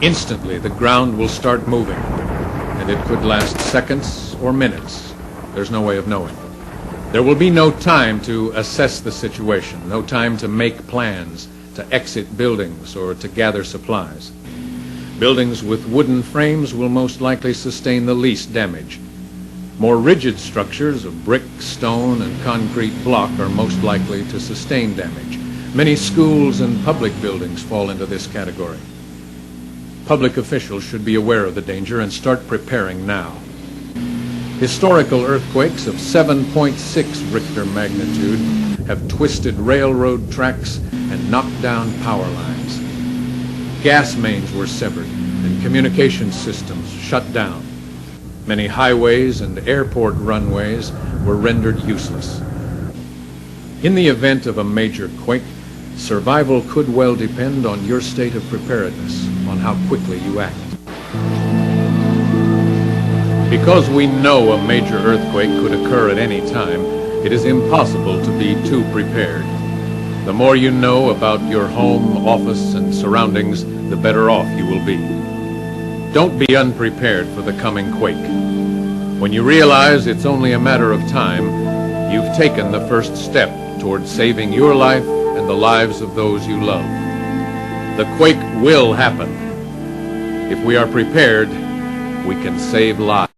Instantly, the ground will start moving, and it could last seconds or minutes. There's no way of knowing. There will be no time to assess the situation, no time to make plans, to exit buildings, or to gather supplies. Buildings with wooden frames will most likely sustain the least damage. More rigid structures of brick, stone, and concrete block are most likely to sustain damage. Many schools and public buildings fall into this category. Public officials should be aware of the danger and start preparing now. Historical earthquakes of 7.6 Richter magnitude have twisted railroad tracks and knocked down power lines. Gas mains were severed and communication systems shut down. Many highways and airport runways were rendered useless. In the event of a major quake, survival could well depend on your state of preparedness, on how quickly you act. Because we know a major earthquake could occur at any time, it is impossible to be too prepared. The more you know about your home, office, and surroundings, the better off you will be. Don't be unprepared for the coming quake. When you realize it's only a matter of time, you've taken the first step toward saving your life and the lives of those you love. The quake will happen. If we are prepared, we can save lives.